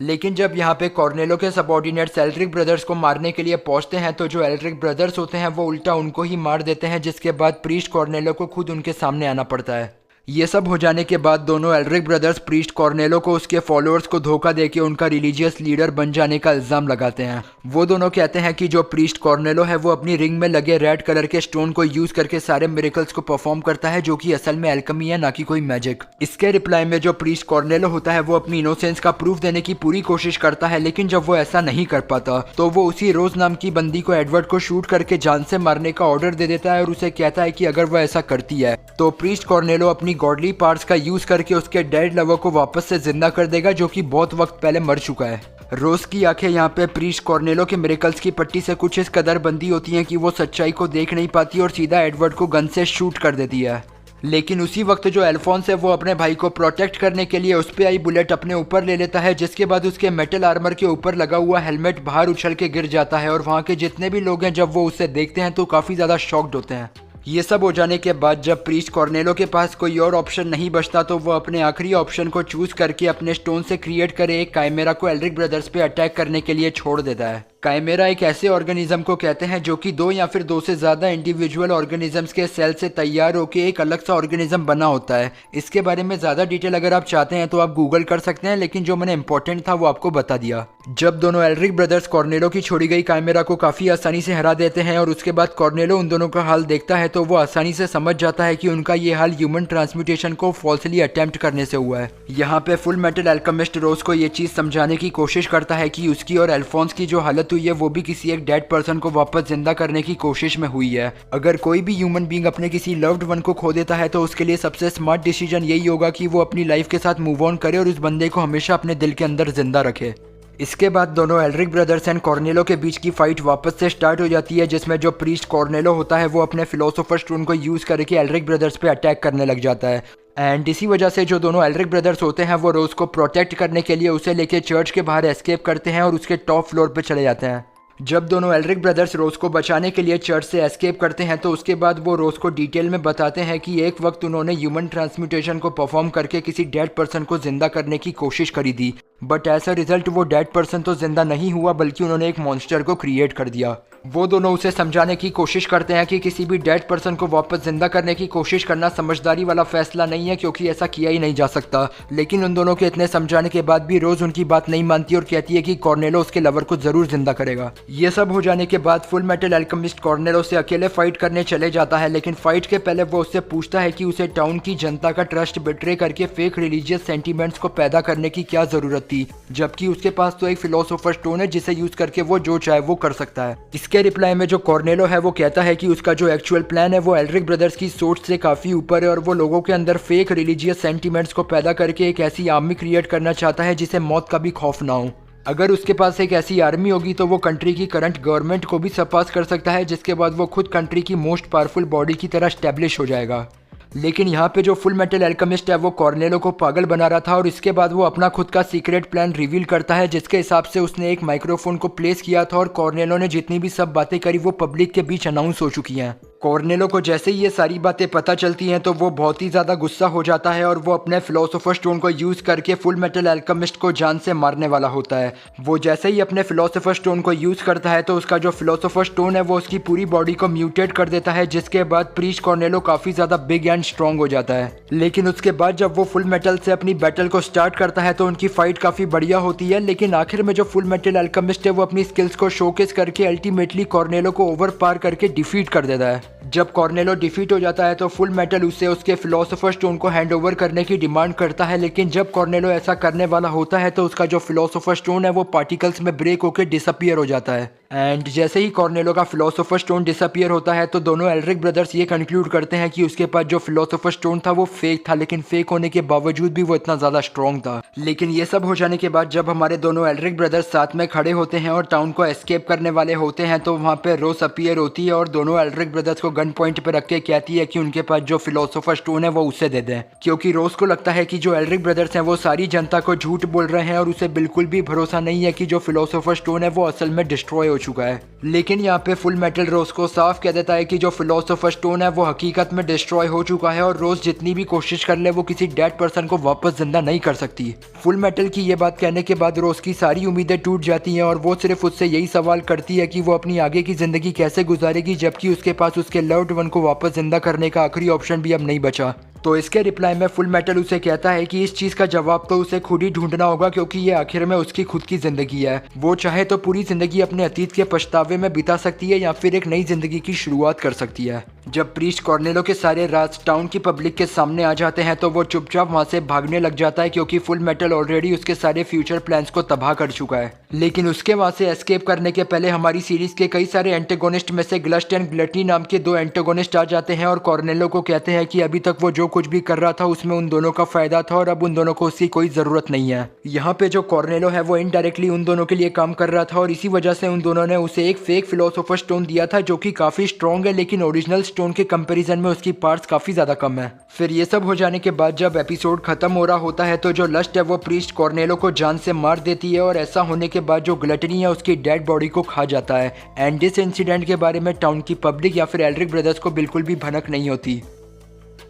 लेकिन जब यहाँ पे कॉर्नेलो के सबॉर्डिनेट्स एल्रिक ब्रदर्स को मारने के लिए पहुंचते हैं तो जो एल्रिक ब्रदर्स होते हैं वो उल्टा उनको ही मार देते हैं जिसके बाद प्रीस्ट कॉर्नेलो को खुद उनके सामने आना पड़ता है। ये सब हो जाने के बाद दोनों एल्रिक ब्रदर्स प्रीस्ट कॉर्नेलो को उसके फॉलोअर्स को धोखा देके उनका रिलीजियस लीडर बन जाने का इल्ज़ाम लगाते हैं। वो दोनों कहते हैं कि जो प्रीस्ट कॉर्नेलो है वो अपनी रिंग में लगे रेड कलर के स्टोन को यूज़ करके सारे मिरेकल्स को परफॉर्म करता है जो कि असल में एल्केमी है ना कि कोई मैजिक। इसके रिप्लाई में जो प्रीस्ट कॉर्नेलो होता है वो अपनी इनोसेंस का प्रूफ देने की पूरी कोशिश करता है लेकिन जब वो ऐसा नहीं कर पाता तो वो उसी रोज नाम की बंदी को एडवर्ड को शूट करके जान से मारने का ऑर्डर दे देता है और उसे कहता है कि अगर वो ऐसा करती है तो प्रीस्ट कॉर्नेलो अपनी गॉडली पार्ट्स का यूज करके उसके डेड लवर को वापस से जिंदा कर देगा जो कि बहुत वक्त पहले मर चुका है। रोज की आंखें यहाँ पे प्रीस्ट कॉर्नेलो के मिरेकल्स की पट्टी से कुछ इस कदर बंदी होती हैं कि वो सच्चाई को देख नहीं पाती और सीधा एडवर्ड को गन से शूट कर देती है। लेकिन उसी वक्त जो एल्फोंस है वो अपने भाई को प्रोटेक्ट करने के लिए उस पे आई बुलेट अपने ऊपर ले लेता है जिसके बाद उसके मेटल आर्मर के ऊपर लगा हुआ हेलमेट बाहर उछल के गिर जाता है और वहाँ के जितने भी लोग हैं जब वो उसे देखते हैं तो काफ़ी ज़्यादा शॉक्ड होते हैं। ये सब हो जाने के बाद जब प्रीस्ट कॉर्नेलो के पास कोई और ऑप्शन नहीं बचता तो वो अपने आखिरी ऑप्शन को चूज करके अपने स्टोन से क्रिएट करे एक काइमेरा को एल्रिक ब्रदर्स पे अटैक करने के लिए छोड़ देता है। काइमेरा एक ऐसे ऑर्गेनिज्म को कहते हैं जो कि दो या फिर दो से ज़्यादा इंडिविजुअल ऑर्गेनिजम्स के सेल से तैयार होकर एक अलग सा ऑर्गेनिज्म बना होता है। इसके बारे में ज़्यादा डिटेल अगर आप चाहते हैं तो आप गूगल कर सकते हैं लेकिन जो मैंने इंपॉर्टेंट था वो आपको बता दिया। जब दोनों एल्रिक ब्रदर्स कॉर्नेलो की छोड़ी गई काइमेरा को काफ़ी आसानी से हरा देते हैं और उसके बाद कॉर्नेलो उन दोनों का हाल देखता है तो वो आसानी से समझ जाता है कि उनका ये हाल ह्यूमन ट्रांसम्यूटेशन को फॉल्सली अटेम्प्ट करने से हुआ है। यहाँ पे फुल मेटल एल्केमिस्ट रोज को ये चीज़ समझाने की कोशिश करता है कि उसकी और एल्फोंस की जो हालत हुई है वो भी किसी एक डेड पर्सन को वापस जिंदा करने की कोशिश में हुई है। अगर कोई भी ह्यूमन बीइंग अपने किसी लव्ड वन को खो देता है तो उसके लिए सबसे स्मार्ट डिसीजन यही होगा कि वो अपनी लाइफ के साथ मूव ऑन करे और उस बंदे को हमेशा अपने दिल के अंदर जिंदा रखे। इसके बाद दोनों एल्रिक ब्रदर्स एंड कॉर्नेलो के बीच की फाइट वापस से स्टार्ट हो जाती है जिसमें जो प्रीस्ट कॉर्नेलो होता है वो अपने फिलोसोफर स्टोन को यूज करके एल्रिक ब्रदर्स पे अटैक करने लग जाता है। एंड इसी वजह से जो दोनों एल्रिक ब्रदर्स होते हैं वो रोज को प्रोटेक्ट करने के लिए उसे लेके चर्च के बाहर एस्केप करते हैं और उसके टॉप फ्लोर पे चले जाते हैं। जब दोनों एल्रिक ब्रदर्स रोज को बचाने के लिए चर्च से एस्केप करते हैं तो उसके बाद वो रोज को डिटेल में बताते हैं कि एक वक्त उन्होंने ह्यूमन ट्रांसम्यूटेशन को परफॉर्म करके किसी डेड पर्सन को जिंदा करने की कोशिश करी थी बट एज अ रिजल्ट वो डेड पर्सन तो जिंदा नहीं हुआ बल्कि उन्होंने एक मॉन्स्टर को क्रिएट कर दिया। वो दोनों उसे समझाने की कोशिश करते हैं कि किसी भी डेड पर्सन को वापस जिंदा करने की कोशिश करना समझदारी वाला फैसला नहीं है क्योंकि ऐसा किया ही नहीं जा सकता। लेकिन उन दोनों के इतने समझाने के बाद भी रोज उनकी बात नहीं मानती और कहती है कि कॉर्नेलो उसके लवर को जरूर जिंदा करेगा। ये सब हो जाने के बाद फुल मेटल एल्केमिस्ट कॉर्नेलो से अकेले फाइट करने चले जाता है लेकिन फाइट के पहले वो उससे पूछता है कि उसे टाउन की जनता का ट्रस्ट बिट्रे करके फेक रिलीजियस सेंटीमेंट्स को पैदा करने की क्या जरूरत थी जबकि उसके पास तो एक फिलोसोफर स्टोन है जिसे यूज करके वो जो चाहे वो कर सकता है। इसके रिप्लाई में जो कॉर्नेलो है वो कहता है कि उसका जो एक्चुअल प्लान है वो एल्रिक ब्रदर्स की सोच से काफी ऊपर है और वो लोगों के अंदर फेक रिलीजियस सेंटीमेंट्स को पैदा करके एक ऐसी आर्मी क्रिएट करना चाहता है जिसे मौत का भी खौफ ना हो। अगर उसके पास एक ऐसी आर्मी होगी तो वो कंट्री की करंट गवर्नमेंट को भी सरपास कर सकता है जिसके बाद वो खुद कंट्री की मोस्ट पावरफुल बॉडी की तरह स्टैब्लिश हो जाएगा। लेकिन यहाँ पे जो फुल मेटल एल्केमिस्ट है वो कॉर्नेलो को पागल बना रहा था और इसके बाद वो अपना खुद का सीक्रेट प्लान रिवील करता है जिसके हिसाब से उसने एक माइक्रोफोन को प्लेस किया था और कॉर्नेलो ने जितनी भी सब बातें करी वो पब्लिक के बीच अनाउंस हो चुकी हैं। कॉर्नेलो को जैसे ही ये सारी बातें पता चलती हैं तो वो बहुत ही ज़्यादा गुस्सा हो जाता है और वो अपने फिलोसोफर स्टोन को यूज़ करके फुल मेटल अल्केमिस्ट को जान से मारने वाला होता है। वो जैसे ही अपने फिलोसोफर स्टोन को यूज़ करता है तो उसका जो फिलोसोफर स्टोन है वो उसकी पूरी बॉडी को म्यूटेट कर देता है, जिसके बाद प्रीस्ट कॉर्नेलो काफ़ी ज़्यादा बिग एंड स्ट्रॉन्ग हो जाता है। लेकिन उसके बाद जब वो फुल मेटल से अपनी बैटल को स्टार्ट करता है तो उनकी फाइट काफ़ी बढ़िया होती है, लेकिन आखिर में जो फुल मेटल अल्केमिस्ट है वो अपनी स्किल्स को शोकेस करके अल्टीमेटली कॉर्नेलो को ओवर पार करके डिफीट कर देता है। जब कॉर्नेलो डिफीट हो जाता है तो फुल मेटल उसे उसके फिलोसोफर स्टोन को हैंड ओवर करने की डिमांड करता है, लेकिन जब कॉर्नेलो ऐसा करने वाला होता है तो उसका जो फिलोसोफर स्टोन है वो पार्टिकल्स में ब्रेक होकर डिसअपियर हो जाता है। एंड जैसे ही कॉर्नेलो का फिलोसोफर स्टोन डिसअपियर होता है तो दोनों एल्रिक ब्रदर्स ये कंक्लूड करते हैं कि उसके पास जो फिलोसोफर स्टोन था वो फेक था, लेकिन फेक होने के बावजूद भी वो इतना ज़्यादा स्ट्रॉन्ग था। लेकिन ये सब हो जाने के बाद जब हमारे दोनों एल्रिक ब्रदर्स साथ में खड़े होते हैं और टाउन को एस्केप करने वाले होते हैं तो वहाँ पे रोज अपीयर होती है और दोनों एल्रिक ब्रदर्स को गन पॉइंट पे रख के कहती है कि उनके पास जो फिलोसोफर स्टोन है वो उसे दे दें, क्योंकि रोज को लगता है कि जो एल्रिक ब्रदर्स हैं वो सारी जनता को झूठ बोल रहे हैं और उसे बिल्कुल भी भरोसा नहीं है कि जो फिलोसोफर स्टोन है वो असल में डिस्ट्रॉय हो चुका है। लेकिन यहाँ पे फुल मेटल रोज को साफ कह देता है कि जो फिलोसोफर स्टोन है वो हकीकत में डिस्ट्रॉय हो चुका है और रोज जितनी भी कोशिश कर ले वो किसी डेड पर्सन को वापस जिंदा नहीं कर सकती। फुल मेटल की ये बात कहने के बाद रोज की सारी उम्मीदें टूट जाती हैं और वो सिर्फ उससे यही सवाल करती है कि वो अपनी आगे की जिंदगी कैसे गुजारेगी, जबकि उसके पास उसके लव्ड वन को वापस जिंदा करने का आखिरी ऑप्शन भी अब नहीं बचा। तो इसके रिप्लाई में फुल मेटल उसे कहता है कि इस चीज़ का जवाब तो उसे खुद ही ढूंढना होगा, क्योंकि ये आखिर में उसकी खुद की ज़िंदगी है। वो चाहे तो पूरी ज़िंदगी अपने अतीत के पछतावे में बिता सकती है या फिर एक नई ज़िंदगी की शुरुआत कर सकती है। जब प्रीस्ट कॉर्नेलो के सारे राज टाउन की पब्लिक के सामने आ जाते हैं तो वो चुपचाप वहाँ से भागने लग जाता है, क्योंकि फुल मेटल ऑलरेडी उसके सारे फ्यूचर प्लान्स को तबाह कर चुका है। लेकिन उसके वहाँ से एस्केप करने के पहले हमारी सीरीज के कई सारे एंटेगोनिस्ट में से ग्लस्ट एंड ग्लटी नाम के दो एंटेगोनिस्ट आ जाते हैं और कॉर्नेलो को कहते हैं कि अभी तक वो जो कुछ भी कर रहा था उसमें उन दोनों का फायदा था और अब उन दोनों को उसकी कोई जरूरत नहीं है। यहाँ पे जो कॉर्नेलो है वो इनडायरेक्टली उन दोनों के लिए काम कर रहा था और इसी वजह से उन दोनों ने उसे एक फेक फिलोसोफर स्टोन दिया था जो कि काफी स्ट्रॉन्ग है, लेकिन ओरिजिनल स्टोन के कंपैरिजन में उसकी पार्ट्स काफी ज्यादा कम है। फिर ये सब हो जाने के बाद जब एपिसोड खत्म हो रहा होता है तो जो लस्ट है वो प्रीस्ट कॉर्नेलो को जान से मार देती है और ऐसा होने के बाद जो ग्लटनी है उसकी डेड बॉडी को खा जाता है। एंड इस इंसिडेंट के बारे में टाउन की पब्लिक या फिर एल्रिक ब्रदर्स को बिल्कुल भी भनक नहीं होती।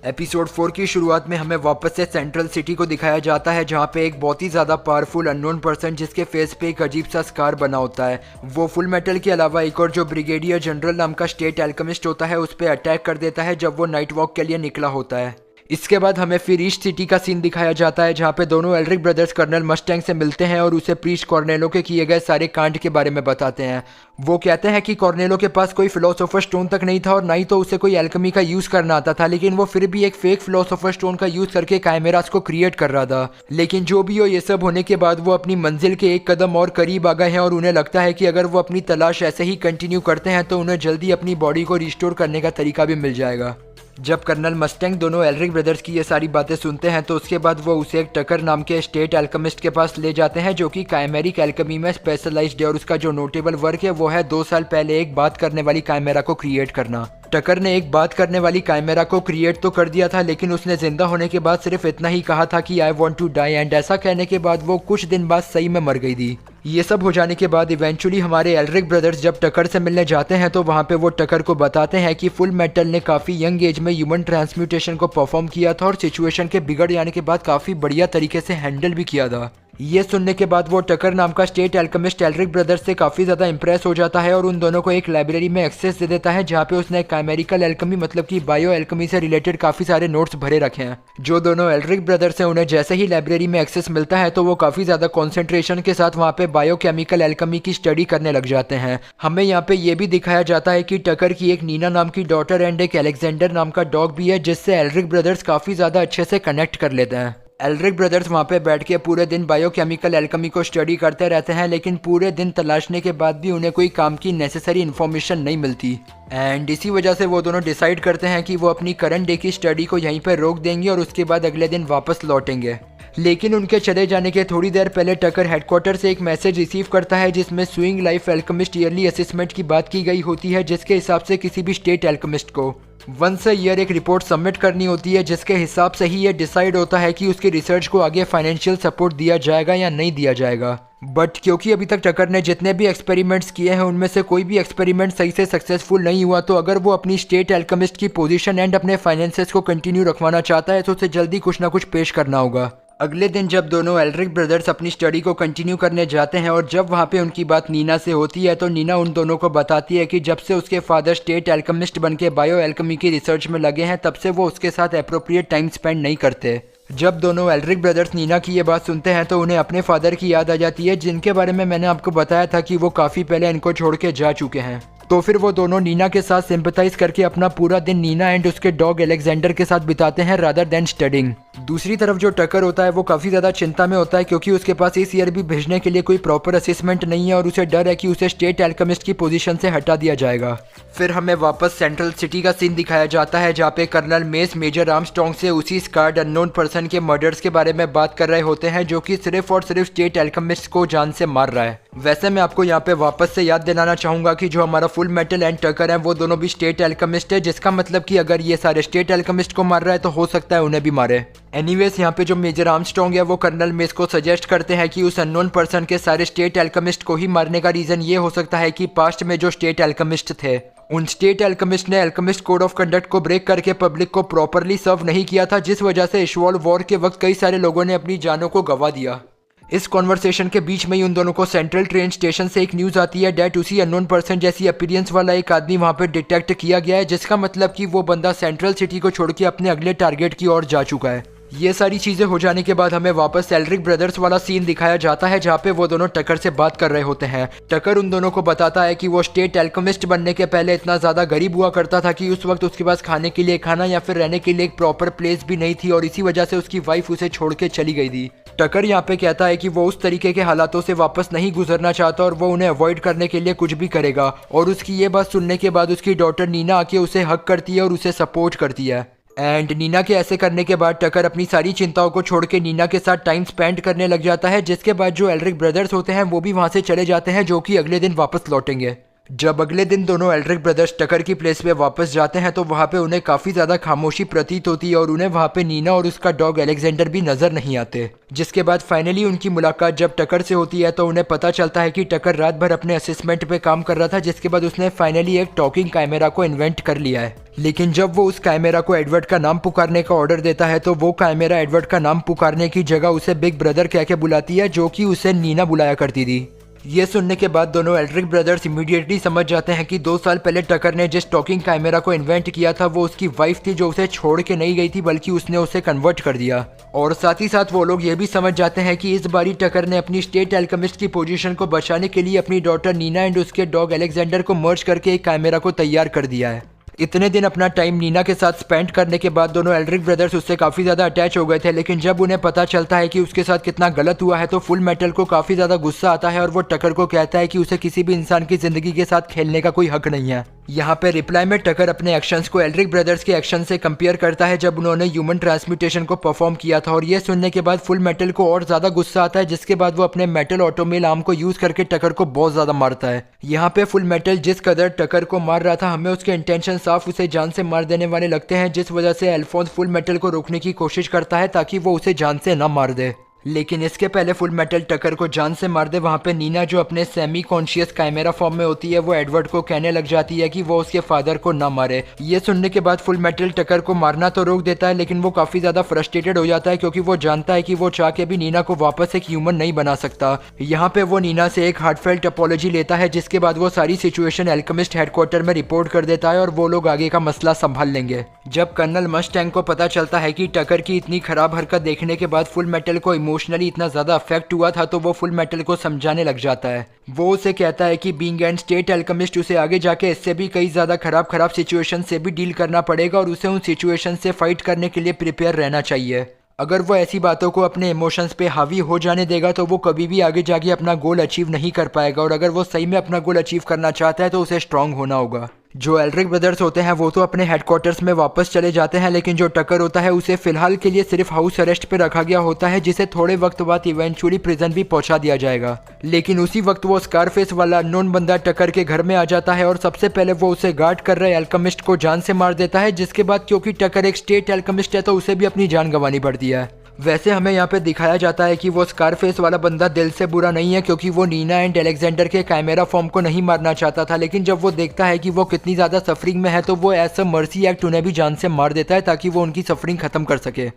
एपिसोड 4 की शुरुआत में हमें वापस से सेंट्रल सिटी को दिखाया जाता है, जहाँ पे एक बहुत ही ज़्यादा पावरफुल अननोन पर्सन जिसके फेस पे एक अजीब सा स्कार बना होता है, वो फुल मेटल के अलावा एक और जो ब्रिगेडियर जनरल नाम का स्टेट एल्केमिस्ट होता है उस पर अटैक कर देता है जब वो नाइट वॉक के लिए निकला होता है। इसके बाद हमें फिर ईस्ट सिटी का सीन दिखाया जाता है, जहाँ पे दोनों एल्रिक ब्रदर्स कर्नल मस्टैंग से मिलते हैं और उसे प्रीस्ट कॉर्नेलो के किए गए सारे कांड के बारे में बताते हैं। वो कहते हैं कि कॉर्नेलो के पास कोई फिलोसोफर स्टोन तक नहीं था और ना ही तो उसे कोई एल्केमी का यूज करना आता था, लेकिन वो फिर भी एक फेक फिलोसोफर स्टोन का यूज करके काइमेरास को क्रिएट कर रहा था। लेकिन जो भी हो, ये सब होने के बाद वो अपनी मंजिल के एक कदम और करीब आ गए हैं और उन्हें लगता है कि अगर वो अपनी तलाश ऐसे ही कंटिन्यू करते हैं तो उन्हें जल्दी अपनी बॉडी को रिस्टोर करने का तरीका भी मिल जाएगा। जब कर्नल मस्टैंग दोनों एल्रिक ब्रदर्स की ये सारी बातें सुनते हैं तो उसके बाद वो उसे एक टकर नाम के स्टेट एल्केमिस्ट के पास ले जाते हैं जो कि काइमेरिक एल्केमी में स्पेशलाइज्ड है और उसका जो नोटेबल वर्क है वो है 2 साल पहले एक बात करने वाली काइमेरा को क्रिएट करना। टकर ने एक बात करने वाली काइमेरा को क्रिएट तो कर दिया था, लेकिन उसने जिंदा होने के बाद सिर्फ इतना ही कहा था कि I want to die, and ऐसा कहने के बाद वो कुछ दिन बाद सही में मर गई थी। ये सब हो जाने के बाद इवेंचुअली हमारे एल्रिक ब्रदर्स जब टकर से मिलने जाते हैं तो वहाँ पे वो टकर को बताते हैं कि फुल मेटल ने काफ़ी यंग एज में ह्यूमन ट्रांसम्यूटेशन को परफॉर्म किया था और सिचुएशन के बिगड़ जाने के बाद काफ़ी बढ़िया तरीके से हैंडल भी किया था। ये सुनने के बाद वो टकर नाम का स्टेट एल्केमिस्ट एल्रिक ब्रदर्स से काफ़ी ज़्यादा इंप्रेस हो जाता है और उन दोनों को एक लाइब्रेरी में एक्सेस दे देता है जहाँ पे उसने काइमेरिकल एल्केमी मतलब कि बायो एल्केमी से रिलेटेड काफ़ी सारे नोट्स भरे रखे हैं। जो दोनों एल्रिक ब्रदर्स हैं उन्हें जैसे ही लाइब्रेरी में एक्सेस मिलता है तो वो काफ़ी ज़्यादा कॉन्सेंट्रेशन के साथ वहाँ पे बायोकेमिकल एल्केमी की स्टडी करने लग जाते हैं। हमें यहाँ पे ये भी दिखाया जाता है कि टकर की एक नीना नाम की डॉटर एंड एक अलेक्जेंडर नाम का डॉग भी है, जिससे एल्रिक ब्रदर्स काफ़ी ज़्यादा अच्छे से कनेक्ट कर लेते हैं। एल्रिक ब्रदर्स वहाँ पे बैठ के पूरे दिन बायोकेमिकल एल्केमी को स्टडी करते रहते हैं, लेकिन पूरे दिन तलाशने के बाद भी उन्हें कोई काम की नेसेसरी इन्फॉर्मेशन नहीं मिलती। एंड इसी वजह से वो दोनों डिसाइड करते हैं कि वो अपनी करंट डे की स्टडी को यहीं पर रोक देंगे और उसके बाद अगले दिन वापस लौटेंगे। लेकिन उनके चले जाने के थोड़ी देर पहले टकर हेडक्वार्टर से एक मैसेज रिसीव करता है जिसमें swing life alchemist yearly assessment की बात की गई होती है, जिसके हिसाब से किसी भी स्टेट एल्केमिस्ट को वंस अ ईयर एक रिपोर्ट सबमिट करनी होती है, जिसके हिसाब से ही ये डिसाइड होता है कि उसकी रिसर्च को आगे फाइनेंशियल सपोर्ट दिया जाएगा या नहीं दिया जाएगा। बट क्योंकि अभी तक टकर ने जितने भी एक्सपेरिमेंट्स किए हैं उनमें से कोई भी एक्सपेरिमेंट सही से सक्सेसफुल नहीं हुआ, तो अगर वो अपनी स्टेट एल्केमिस्ट की पोजीशन एंड अपने फाइनेंसेस को कंटिन्यू रखवाना चाहता है तो उसे जल्दी कुछ ना कुछ पेश करना होगा। अगले दिन जब दोनों एल्रिक ब्रदर्स अपनी स्टडी को कंटिन्यू करने जाते हैं और जब वहाँ पे उनकी बात नीना से होती है तो नीना उन दोनों को बताती है कि जब से उसके फादर स्टेट एल्केमिस्ट बन के बायो एल्केमी की रिसर्च में लगे हैं तब से वो उसके साथ अप्रोप्रिएट टाइम स्पेंड नहीं करते। जब दोनों एल्रिक ब्रदर्स नीना की ये बात सुनते हैं तो उन्हें अपने फादर की याद आ जाती है, जिनके बारे में मैंने आपको बताया था कि वो काफ़ी पहले इनको छोड़ के जा चुके हैं। तो फिर वो दोनों नीना के साथ सिंपैथाइज करके अपना पूरा दिन नीना एंड उसके डॉग एलेक्जेंडर के साथ बिताते हैं रादर देन स्टडिंग। दूसरी तरफ जो टकर होता है वो काफ़ी ज़्यादा चिंता में होता है क्योंकि उसके पास इस ईयर भी भेजने के लिए कोई प्रॉपर असेसमेंट नहीं है और उसे डर है कि उसे स्टेट एल्केमिस्ट की पोजीशन से हटा दिया जाएगा। फिर हमें वापस सेंट्रल सिटी का सीन दिखाया जाता है जहाँ पे कर्नल मेस मेजर आर्मस्ट्रॉन्ग से उसी स्कार्ड अननोन पर्सन के मर्डर्स के बारे में बात कर रहे होते हैं जो कि सिर्फ और सिर्फ स्टेट एल्केमिस्ट को जान से मार रहा है। वैसे मैं आपको यहाँ पे वापस से याद दिलाना चाहूंगा कि जो हमारा फुल मेटल एंड टकर है वो दोनों भी स्टेट एल्केमिस्ट है, जिसका मतलब कि अगर ये सारे स्टेट एल्केमिस्ट को मार रहा है तो हो सकता है उन्हें भी मारे। एनीवेज यहाँ पे जो मेजर आर्मस्ट्रॉन्ग है वो कर्नल मेस को सजेस्ट करते हैं कि उस अननोन पर्सन के सारे स्टेट एल्केमिस्ट को ही मारने का रीजन ये हो सकता है कि पास्ट में जो स्टेट एल्केमिस्ट थे उन स्टेट एल्केमिस्ट ने एल्केमिस्ट कोड ऑफ कंडक्ट को ब्रेक करके पब्लिक को प्रॉपरली सर्व नहीं किया था, जिस वजह से इशवॉल वॉर के वक्त कई सारे लोगों ने अपनी जानों को गंवा दिया। इस कॉन्वर्सेशन के बीच में ही उन दोनों को सेंट्रल ट्रेन स्टेशन से एक न्यूज़ आती है डेट उसी अननोन पर्सन जैसी अपीयरेंस वाला एक आदमी वहां पर डिटेक्ट किया गया है, जिसका मतलब कि वो बंदा सेंट्रल सिटी को छोड़ के अपने अगले टारगेट की ओर जा चुका है। ये सारी चीज़ें हो जाने के बाद हमें वापस एल्रिक ब्रदर्स वाला सीन दिखाया जाता है जहाँ पे वो दोनों टकर से बात कर रहे होते हैं। टकर उन दोनों को बताता है कि वो स्टेट एल्केमिस्ट बनने के पहले इतना ज़्यादा गरीब हुआ करता था कि उस वक्त उसके पास खाने के लिए खाना या फिर रहने के लिए एक प्रॉपर प्लेस भी नहीं थी और इसी वजह से उसकी वाइफ उसे छोड़ के चली गई थी। टकर यहाँ पे कहता है कि वो उस तरीके के हालातों से वापस नहीं गुजरना चाहता और वो उन्हें अवॉइड करने के लिए कुछ भी करेगा। और उसकी ये बात सुनने के बाद उसकी डॉटर नीना आके उसे हक करती है और उसे सपोर्ट करती है। एंड नीना के ऐसे करने के बाद टकर अपनी सारी चिंताओं को छोड़ के नीना के साथ टाइम स्पेंड करने लग जाता है, जिसके बाद जो एल्रिक ब्रदर्स होते हैं वो भी वहाँ से चले जाते हैं जो कि अगले दिन वापस लौटेंगे। जब अगले दिन दोनों एल्रिक ब्रदर्स टकर की प्लेस पे वापस जाते हैं तो वहाँ पे उन्हें काफ़ी ज़्यादा खामोशी प्रतीत होती है और उन्हें वहाँ पे नीना और उसका डॉग एलेक्जेंडर भी नज़र नहीं आते। जिसके बाद फाइनली उनकी मुलाकात जब टकर से होती है तो उन्हें पता चलता है कि टकर रात भर अपने असेसमेंट पे काम कर रहा था, जिसके बाद उसने फाइनली एक टॉकिंग कैमरा को इन्वेंट कर लिया है। लेकिन जब वो उस कैमरा को एडवर्ड का नाम पुकारने का ऑर्डर देता है तो वो कैमरा एडवर्ड का नाम पुकारने की जगह उसे बिग ब्रदर कह के बुलाती है, जो कि उसे नीना बुलाया करती थी। ये सुनने के बाद दोनों एल्रिक ब्रदर्स इमीडिएटली समझ जाते हैं कि 2 साल पहले टकर ने जिस टॉकिंग कैमरा को इन्वेंट किया था वो उसकी वाइफ थी, जो उसे छोड़ के नहीं गई थी बल्कि उसने उसे कन्वर्ट कर दिया। और साथ ही साथ वो लोग ये भी समझ जाते हैं कि इस बारी टकर ने अपनी स्टेट एल्केमिस्ट की पोजीशन को बचाने के लिए अपनी डॉटर नीना एंड उसके डॉग एलेक्जेंडर को मर्ज करके एक कैमरा को तैयार कर दिया है। इतने दिन अपना टाइम नीना के साथ स्पेंड करने के बाद दोनों एल्रिक ब्रदर्स उससे काफ़ी ज़्यादा अटैच हो गए थे, लेकिन जब उन्हें पता चलता है कि उसके साथ कितना गलत हुआ है तो फुल मेटल को काफ़ी ज़्यादा गुस्सा आता है और वो टकर को कहता है कि उसे किसी भी इंसान की ज़िंदगी के साथ खेलने का कोई हक नहीं है। यहाँ पे रिप्लाई में टकर अपने एक्शंस को एल्रिक ब्रदर्स के एक्शन से कंपेयर करता है जब उन्होंने ह्यूमन ट्रांसम्यूटेशन को परफॉर्म किया था, और ये सुनने के बाद फुल मेटल को और ज़्यादा गुस्सा आता है, जिसके बाद वो अपने मेटल ऑटोमेल आर्म को यूज़ करके टकर को बहुत ज़्यादा मारता है। यहाँ पे फुल मेटल जिस कदर टकर को मार रहा था हमें उसके इंटेंशन साफ उसे जान से मार देने वाले लगते हैं, जिस वजह से अल्फोंस फुल मेटल को रोकने की कोशिश करता है ताकि वो उसे जान से न मार दे। लेकिन इसके पहले फुल मेटल टकर को जान से मार दे वहाँ पे नीना जो अपने सेमी कॉन्शियस कैमरा फॉर्म में होती है वो एडवर्ड को कहने लग जाती है कि वो उसके फादर को ना मारे। ये सुनने के बाद फुल मेटल टकर को मारना तो रोक देता है, लेकिन वो काफ़ी ज़्यादा फ्रस्ट्रेटेड हो जाता है क्योंकि वो जानता है कि वो चाह के भी नीना को वापस एक ह्यूमन नहीं बना सकता। यहाँ पे वो नीना से एक हार्टफेल्ट अपॉलॉजी लेता है, जिसके बाद वो सारी सिचुएशन एल्केमिस्ट हेडक्वार्टर में रिपोर्ट कर देता है और वो लोग आगे का मसला संभाल लेंगे। जब कर्नल मस्टैंग को पता चलता है कि टकर की इतनी खराब हरकत देखने के बाद फुल मेटल को इमोशनली इतना ज़्यादा अफेक्ट हुआ था तो वो फुल मेटल को समझाने लग जाता है। वो उसे कहता है कि बीइंग एंड स्टेट एल्केमिस्ट उसे आगे जाके इससे भी कई ज़्यादा खराब सिचुएशन से भी डील करना पड़ेगा और उसे उन सिचुएशन से फाइट करने के लिए प्रिपेयर रहना चाहिए। अगर वो ऐसी बातों को अपने इमोशंस पे हावी हो जाने देगा तो वो कभी भी आगे जाके अपना गोल अचीव नहीं कर पाएगा, और अगर वो सही में अपना गोल अचीव करना चाहता है तो उसे स्ट्रांग होना होगा। जो एल्ड्रिक ब्रदर्स होते हैं वो तो अपने हेडक्वार्टर्स में वापस चले जाते हैं, लेकिन जो टकर होता है उसे फिलहाल के लिए सिर्फ हाउस अरेस्ट पे रखा गया होता है, जिसे थोड़े वक्त बाद इवेंचुअली प्रिजन भी पहुंचा दिया जाएगा। लेकिन उसी वक्त वो स्कारफेस वाला अननोन बंदा टकर के घर में आ जाता है और सबसे पहले वो उसे गार्ड कर रहे एल्केमिस्ट को जान से मार देता है, जिसके बाद क्योंकि टकर एक स्टेट एल्केमिस्ट है तो उसे भी अपनी जान गंवानी पड़ती है। वैसे हमें यहाँ पे दिखाया जाता है कि वो स्कारफेस वाला बंदा दिल से बुरा नहीं है, क्योंकि वो नीना एंड अलेक्जेंडर के कैमेरा फॉर्म को नहीं मारना चाहता था, लेकिन जब वो देखता है कि वो कितनी ज़्यादा सफरिंग में है तो वो ऐसा मर्सी एक्ट उन्हें भी जान से मार देता है ताकि वो उनकी सफरिंग ख़त्म कर सके।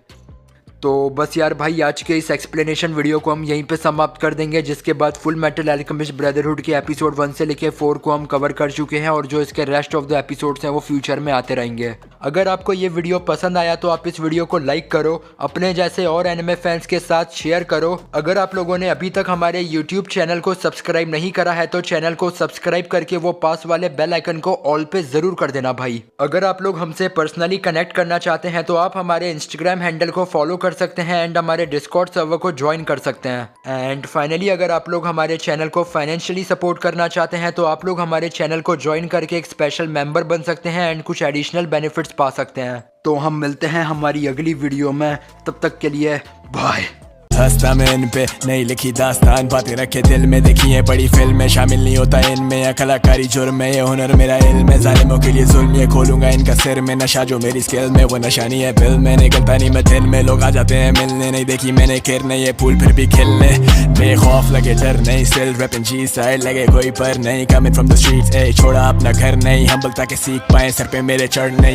तो बस यार भाई, आज के इस एक्सप्लेनेशन वीडियो को हम यहीं पे समाप्त कर देंगे, जिसके बाद फुल मेटल अल्केमिस्ट ब्रदरहुड के एपिसोड 1 से लेके 4 को हम कवर कर चुके हैं, और जो इसके रेस्ट ऑफ द एपिसोड्स हैं वो फ्यूचर में आते रहेंगे। अगर आपको ये वीडियो पसंद आया तो आप इस वीडियो को लाइक करो, अपने जैसे और एनिमे फैंस के साथ शेयर करो। अगर आप लोगों ने अभी तक हमारे यूट्यूब चैनल को सब्सक्राइब नहीं करा है तो चैनल को सब्सक्राइब करके वो पास वाले बेल आइकन को ऑल पे जरूर कर देना भाई। अगर आप लोग हमसे पर्सनली कनेक्ट करना चाहते हैं तो आप हमारे इंस्टाग्राम हैंडल को फॉलो कर सकते हैं एंड हमारे डिस्कॉर्ड सर्वर को ज्वाइन कर सकते हैं। एंड फाइनली, अगर आप लोग हमारे चैनल को फाइनेंशियली सपोर्ट करना चाहते हैं तो आप लोग हमारे चैनल को ज्वाइन करके एक स्पेशल मेंबर बन सकते हैं एंड कुछ एडिशनल बेनिफिट्स पा सकते हैं। तो हम मिलते हैं हमारी अगली वीडियो में, तब तक के लिए बाय। हंसता मैं इन पे नहीं लिखी दास्तान, बातें रखे दिल में, देखी है बड़ी फिल्म शामिल नहीं होता इनमें, या कलाकारी जुर्म है, ये हुनर मेरा इल्म है, जालिमों के लिए जुल्म ये खोलूंगा इनका सिर में, नशा जो मेरी स्किल में वो नशा नहीं है बिल में, निकलता नहीं मैं दिल में, लोग आ जाते हैं मिलने, नहीं देखी मैंने किरने ये फूल फिर भी खिलने, बेखौफ लगे डर नहीं, स्टिल रैपिंग जी साइड लगे कोई पर नहीं, कमिंग फ्रॉम द स्ट्रीट्स ए छोड़ा अपना घर नहीं, हम्बल ताकि सीख पाए सर पे मेरे चढ़ नहीं।